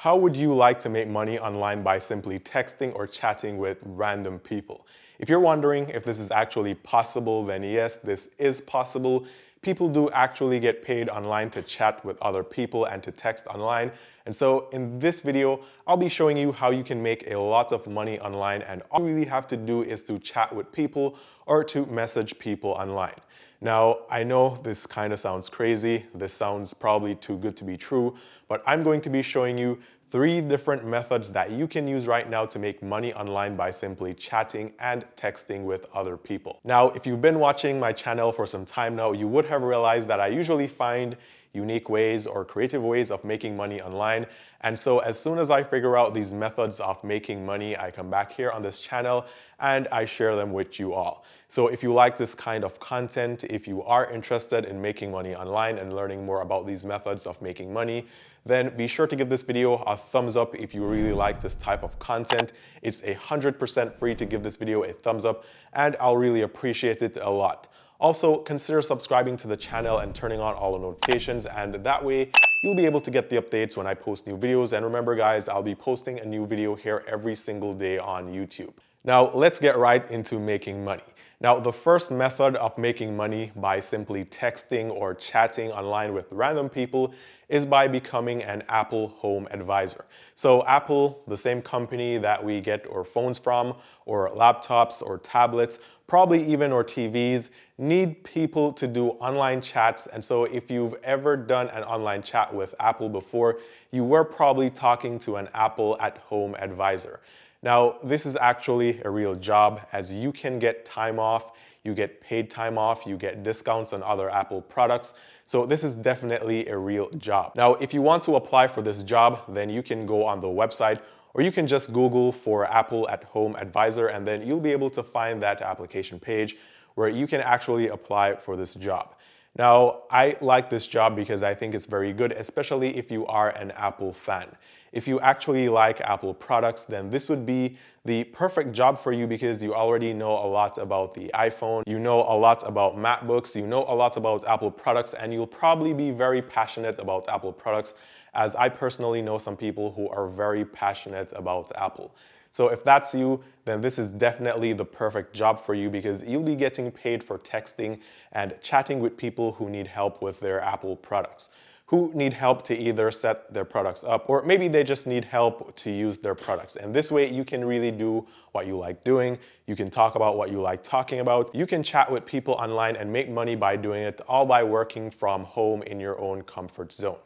How would you like to make money online by simply texting or chatting with random people? If you're wondering if this is actually possible, then yes, this is possible. People do actually get paid online to chat with other people and to text online. And so in this video, I'll be showing you how you can make a lot of money online, and all you really have to do is to chat with people or to message people online. Now, I know this kind of sounds crazy. This sounds probably too good to be true, but I'm going to be showing you 3 different methods that you can use right now to make money online by simply chatting and texting with other people. Now, if you've been watching my channel for some time now, you would have realized that I usually find unique ways or creative ways of making money online. And so as soon as I figure out these methods of making money, I come back here on this channel and I share them with you all. So if you like this kind of content, if you are interested in making money online and learning more about these methods of making money, then be sure to give this video a thumbs up if you really like this type of content. It's 100% free to give this video a thumbs up, and I'll really appreciate it a lot. Also, consider subscribing to the channel and turning on all the notifications, and that way you'll be able to get the updates when I post new videos. And remember guys, I'll be posting a new video here every single day on YouTube. Now, let's get right into making money. Now, the first method of making money by simply texting or chatting online with random people is by becoming an Apple Home Advisor. So Apple, the same company that we get our phones from, or laptops or tablets, probably even our TVs, need people to do online chats. And so if you've ever done an online chat with Apple before, you were probably talking to an Apple at Home Advisor. Now, this is actually a real job, as you can get time off, you get paid time off, you get discounts on other Apple products. So this is definitely a real job. Now, if you want to apply for this job, then you can go on the website, or you can just Google for Apple at Home Advisor, and then you'll be able to find that application page where you can actually apply for this job. Now, I like this job because I think it's very good, especially if you are an Apple fan. If you actually like Apple products, then this would be the perfect job for you because you already know a lot about the iPhone, you know a lot about MacBooks, you know a lot about Apple products, and you'll probably be very passionate about Apple products, as I personally know some people who are very passionate about Apple. So if that's you, then this is definitely the perfect job for you because you'll be getting paid for texting and chatting with people who need help with their Apple products, who need help to either set their products up, or maybe they just need help to use their products. And this way you can really do what you like doing. You can talk about what you like talking about. You can chat with people online and make money by doing it, all by working from home in your own comfort zone.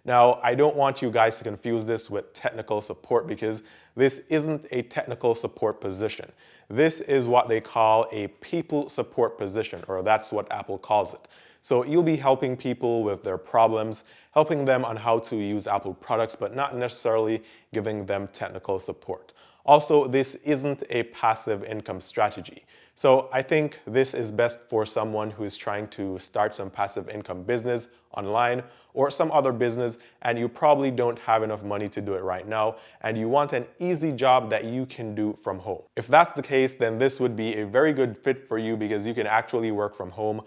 Now, I don't want you guys to confuse this with technical support because this isn't a technical support position. This is what they call a people support position, or that's what Apple calls it. So you'll be helping people with their problems, helping them on how to use Apple products, but not necessarily giving them technical support. Also, this isn't a passive income strategy. So I think this is best for someone who is trying to start some passive income business online or some other business, and you probably don't have enough money to do it right now, and you want an easy job that you can do from home. If that's the case, then this would be a very good fit for you because you can actually work from home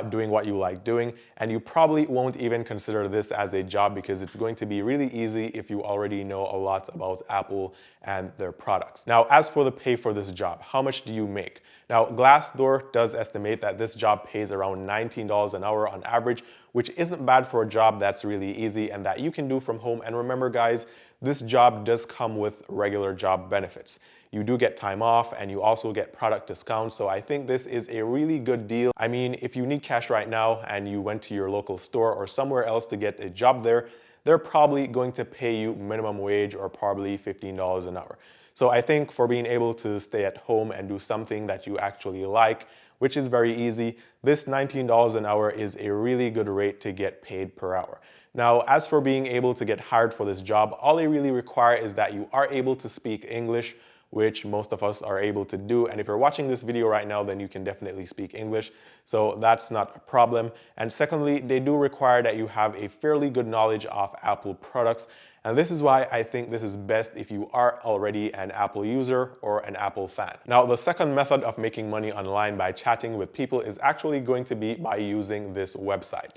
doing what you like doing, and you probably won't even consider this as a job because it's going to be really easy if you already know a lot about Apple and their products. Now, as for the pay for this job, how much do you make? Now, Glassdoor does estimate that this job pays around $19 an hour on average, which isn't bad for a job that's really easy and that you can do from home. And remember guys, this job does come with regular job benefits. You do get time off and you also get product discounts. So I think this is a really good deal. I mean, if you need cash right now and you went to your local store or somewhere else to get a job there, they're probably going to pay you minimum wage or probably $15 an hour. So I think for being able to stay at home and do something that you actually like, which is very easy, this $19 an hour is a really good rate to get paid per hour. Now, as for being able to get hired for this job, all they really require is that you are able to speak English, which most of us are able to do. And if you're watching this video right now, then you can definitely speak English. So that's not a problem. And secondly, they do require that you have a fairly good knowledge of Apple products. And this is why I think this is best if you are already an Apple user or an Apple fan. Now, the second method of making money online by chatting with people is actually going to be by using this website.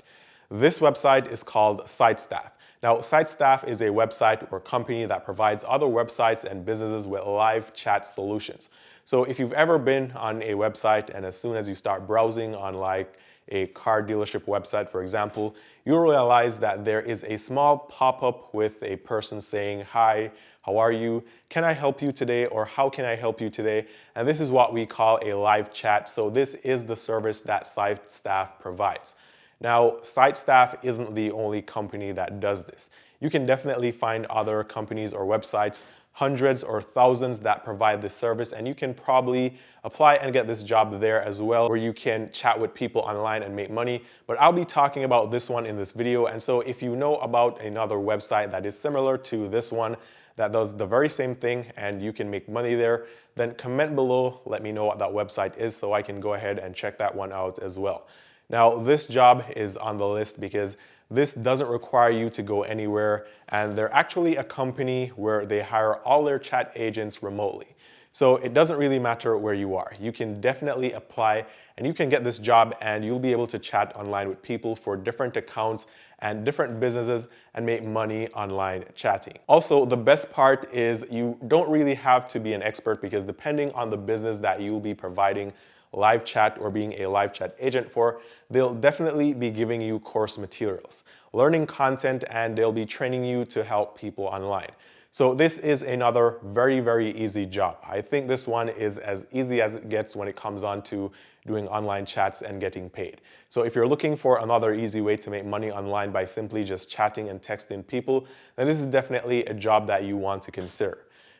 This website is called SiteStaff. Now, SiteStaff is a website or company that provides other websites and businesses with live chat solutions. So if you've ever been on a website and as soon as you start browsing on like a car dealership website, for example, you'll realize that there is a small pop-up with a person saying, "Hi, how are you? Can I help you today?" or "How can I help you today?" And this is what we call a live chat. So this is the service that SiteStaff provides. Now, SiteStaff isn't the only company that does this. You can definitely find other companies or websites, hundreds or thousands, that provide this service, and you can probably apply and get this job there as well, where you can chat with people online and make money. But I'll be talking about this one in this video, and so if you know about another website that is similar to this one, that does the very same thing and you can make money there, then comment below, let me know what that website is so I can go ahead and check that one out as well. Now, this job is on the list because this doesn't require you to go anywhere, and they're actually a company where they hire all their chat agents remotely. So it doesn't really matter where you are. You can definitely apply and you can get this job and you'll be able to chat online with people for different accounts and different businesses and make money online chatting. Also, the best part is you don't really have to be an expert, because depending on the business that you'll be providing live chat or being a live chat agent for, they'll definitely be giving you course materials, learning content, and they'll be training you to help people online. So this is another very, very easy job. I think this one is as easy as it gets when it comes on to doing online chats and getting paid. So if you're looking for another easy way to make money online by simply just chatting and texting people, then this is definitely a job that you want to consider.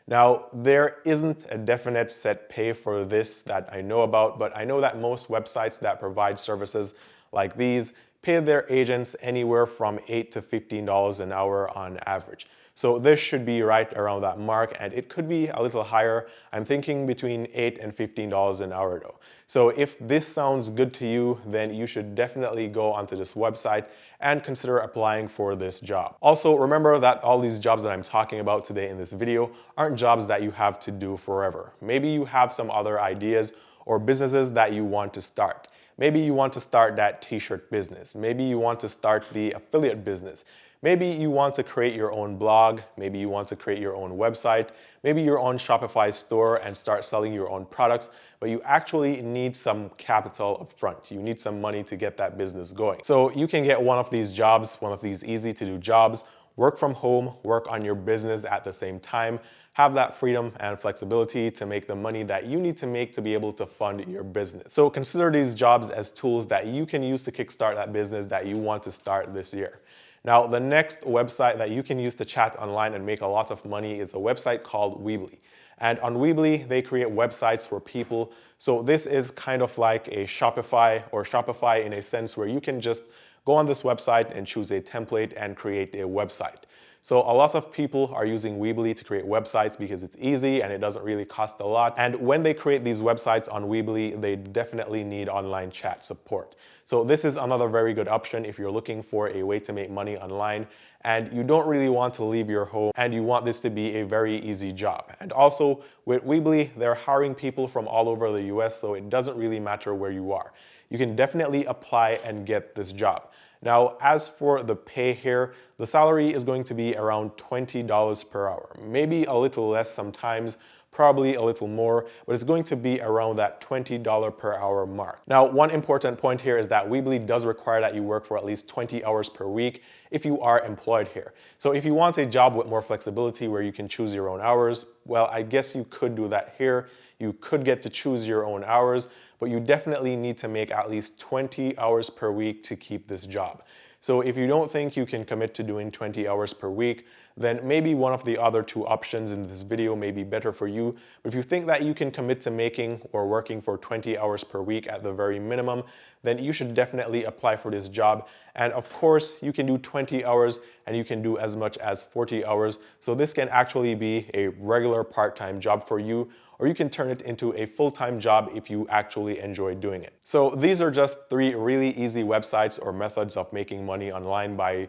Now, there isn't a definite set pay for this that I know about, but I know that most websites that provide services like these pay their agents anywhere from $8 to $15 an hour on average. So this should be right around that mark, and it could be a little higher. I'm thinking between $8 and $15 an hour though. So if this sounds good to you, then you should definitely go onto this website and consider applying for this job. Also, remember that all these jobs that I'm talking about today in this video aren't jobs that you have to do forever. Maybe you have some other ideas or businesses that you want to start. Maybe you want to start that t-shirt business. Maybe you want to start the affiliate business. Maybe you want to create your own blog. Maybe you want to create your own website. Maybe your own Shopify store and start selling your own products, but you actually need some capital up front. You need some money to get that business going. So you can get one of these jobs, one of these easy to do jobs, work from home, work on your business at the same time, have that freedom and flexibility to make the money that you need to make to be able to fund your business. So consider these jobs as tools that you can use to kickstart that business that you want to start this year. Now, the next website that you can use to chat online and make a lot of money is a website called Weebly. And on Weebly, they create websites for people. So this is kind of like a Shopify, or Shopify in a sense, where you can just go on this website and choose a template and create a website. So a lot of people are using Weebly to create websites because it's easy and it doesn't really cost a lot. And when they create these websites on Weebly, they definitely need online chat support. So this is another very good option if you're looking for a way to make money online and you don't really want to leave your home and you want this to be a very easy job. And also with Weebly, they're hiring people from all over the US, so it doesn't really matter where you are. You can definitely apply and get this job. Now, as for the pay here, the salary is going to be around $20 per hour, maybe a little less sometimes, probably a little more, but it's going to be around that $20 per hour mark. Now, one important point here is that Weebly does require that you work for at least 20 hours per week if you are employed here. So if you want a job with more flexibility where you can choose your own hours, well, I guess you could do that here. You could get to choose your own hours, but you definitely need to make at least 20 hours per week to keep this job. So if you don't think you can commit to doing 20 hours per week, then maybe one of the other two options in this video may be better for you. But if you think that you can commit to making or working for 20 hours per week at the very minimum, then you should definitely apply for this job. And of course, you can do 20 hours and you can do as much as 40 hours. So this can actually be a regular part-time job for you, or you can turn it into a full-time job if you actually enjoy doing it. So these are just 3 really easy websites or methods of making money online by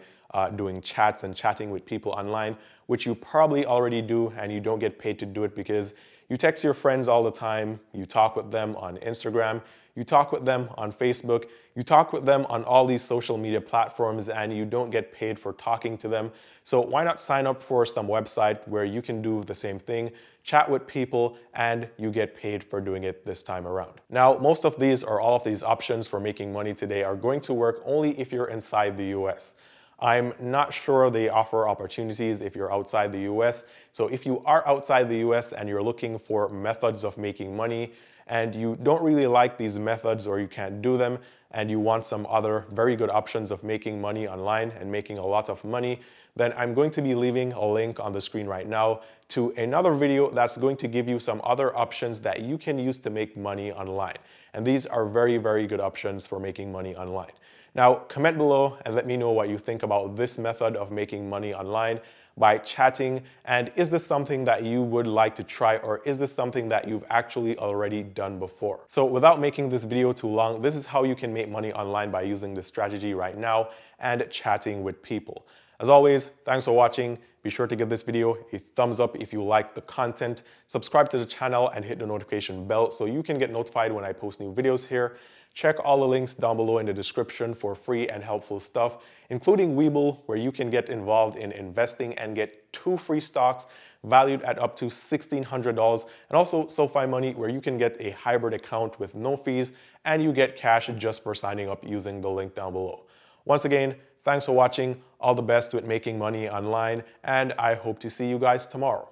doing chats and chatting with people online, which you probably already do and you don't get paid to do it because you text your friends all the time, you talk with them on Instagram, you talk with them on Facebook, You talk with them on all these social media platforms and you don't get paid for talking to them. So why not sign up for some website where you can do the same thing, chat with people, and you get paid for doing it this time around. Now, most of these or all of these options for making money today are going to work only if you're inside the US. I'm not sure they offer opportunities if you're outside the US. So if you are outside the US and you're looking for methods of making money and you don't really like these methods or you can't do them and you want some other very good options of making money online and making a lot of money, then I'm going to be leaving a link on the screen right now to another video that's going to give you some other options that you can use to make money online. And these are very, very good options for making money online. Now, comment below and let me know what you think about this method of making money online by chatting. And is this something that you would like to try, or is this something that you've actually already done before? So without making this video too long, this is how you can make money online by using this strategy right now and chatting with people. As always, thanks for watching. Be sure to give this video a thumbs up if you like the content. Subscribe to the channel and hit the notification bell so you can get notified when I post new videos here. Check all the links down below in the description for free and helpful stuff, including WEBULL, where you can get involved in investing and get 2 free stocks valued at up to $1,600, and also SOFI Money, where you can get a hybrid account with no fees and you get cash just for signing up using the link down below. Once again, thanks for watching. All the best with making money online, and I hope to see you guys tomorrow.